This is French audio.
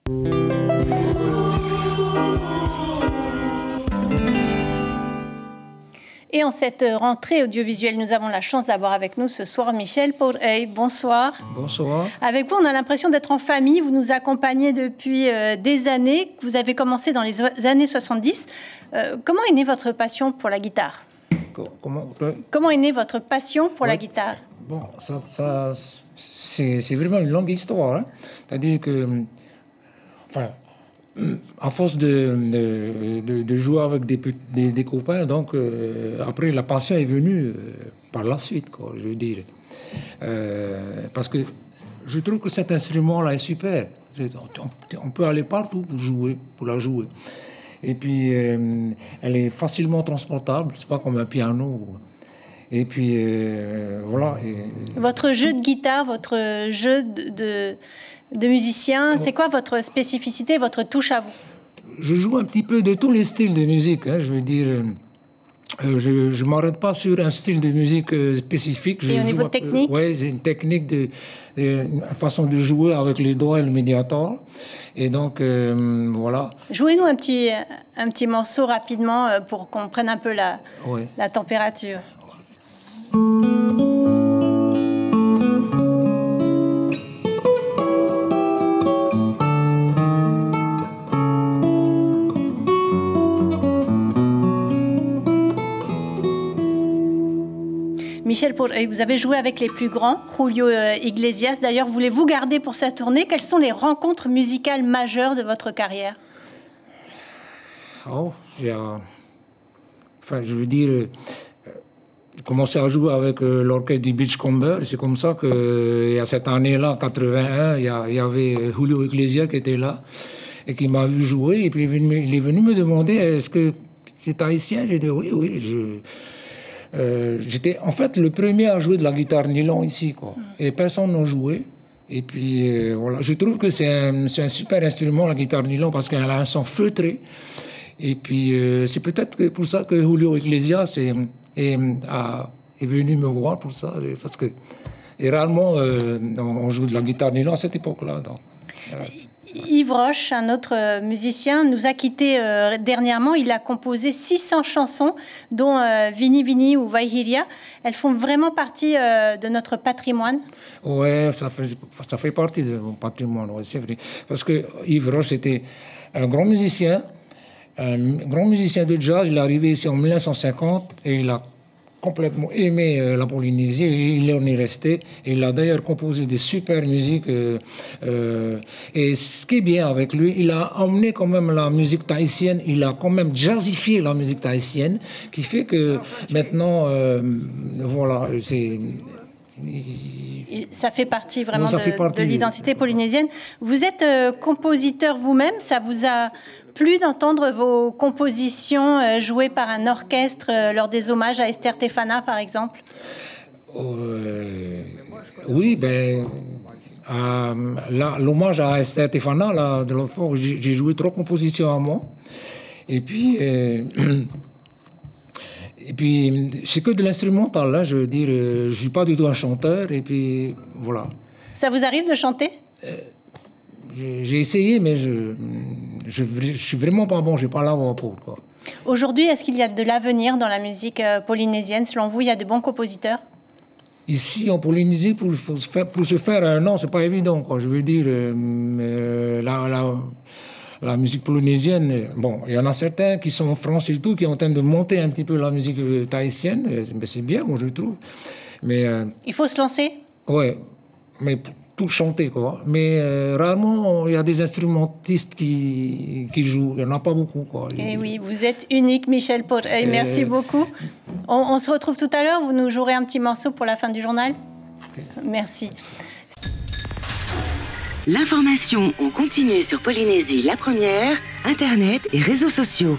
Et en cette rentrée audiovisuelle, nous avons la chance d'avoir avec nous ce soir Michel Porey. Bonsoir. Bonsoir. Avec vous, on a l'impression d'être en famille. Vous nous accompagnez depuis des années. Vous avez commencé dans les années 70. Comment est née votre passion pour la guitare? Comment est née votre passion pour la guitare? Bon, c'est vraiment une longue histoire. Hein. C'est-à-dire que, enfin, à force de jouer avec des copains, donc après la passion est venue par la suite, quoi, je veux dire. Parce que je trouve que cet instrument-là est super. On peut aller partout pour la jouer. Et puis elle est facilement transportable, c'est pas comme un piano. Et puis voilà. Votre jeu de guitare, votre jeu de musicien, c'est quoi votre spécificité, votre touche à vous? Je joue un petit peu de tous les styles de musique, hein, je veux dire. Je ne m'arrête pas sur un style de musique spécifique. Et au niveau technique? Oui, j'ai une technique, une façon de jouer avec les doigts et le médiator. Et donc, voilà. Jouez-nous un petit morceau rapidement pour qu'on prenne un peu la température. Michel Porey, vous avez joué avec les plus grands, Julio Iglesias. D'ailleurs, voulez-vous garder pour sa tournée? Quelles sont les rencontres musicales majeures de votre carrière? Enfin, je veux dire, j'ai commencé à jouer avec l'orchestre du Beachcomber. C'est comme ça qu'il y a cette année-là, 81, il y avait Julio Iglesias qui était là et qui m'a vu jouer. Et puis il est venu me demander est-ce que j'étais haïtien? J'ai dit oui. J'étais en fait le premier à jouer de la guitare nylon ici, quoi. Et personne n'a joué. Et puis voilà, je trouve que c'est un super instrument, la guitare nylon, parce qu'elle a un son feutré. Et puis c'est peut-être pour ça que Julio Iglesias est venu me voir pour ça, parce que rarement on joue de la guitare nylon à cette époque-là. Donc, voilà. Yves Roche, un autre musicien, nous a quittés dernièrement. Il a composé 600 chansons, dont Vini Vini ou Vaihiria. Elles font vraiment partie de notre patrimoine. Oui, ça fait partie de mon patrimoine, ouais, c'est vrai. Parce que Yves Roche était un grand musicien de jazz. Il est arrivé ici en 1950 et il a complètement aimé la Polynésie, il en est resté. Il a d'ailleurs composé des super musiques. Et ce qui est bien avec lui, il a emmené quand même la musique tahitienne, il a quand même jazzifié la musique tahitienne, qui fait que maintenant, voilà, ça fait partie vraiment de l'identité polynésienne. Vous êtes compositeur vous-même, ça vous a plu d'entendre vos compositions jouées par un orchestre lors des hommages à Esther Tefana, par exemple? Oui, l'hommage à Esther Tefana, de l'autre fois, j'ai joué 3 compositions à moi. Et puis, c'est que de l'instrumental, là, je veux dire, je ne suis pas du tout un chanteur, et puis voilà. Ça vous arrive de chanter? J'ai essayé, mais je suis vraiment pas bon, j'ai pas la voix pour, quoi. Aujourd'hui, est-ce qu'il y a de l'avenir dans la musique polynésienne? Selon vous, il y a de bons compositeurs? Ici, en Polynésie, pour se faire un nom, c'est pas évident, quoi. Je veux dire, la musique polynésienne, bon, il y en a certains qui sont en France et tout, qui sont en train de monter un petit peu la musique tahitienne, mais c'est bien, moi, je trouve. Mais il faut se lancer? Ouais, mais tout chanter, quoi. Mais rarement, il y a des instrumentistes qui jouent. Il n'y en a pas beaucoup, quoi. Et oui, vous êtes unique, Michel Porey. Merci beaucoup. On se retrouve tout à l'heure. Vous nous jouerez un petit morceau pour la fin du journal. Okay. Merci. L'information en continu sur Polynésie la première, Internet et réseaux sociaux.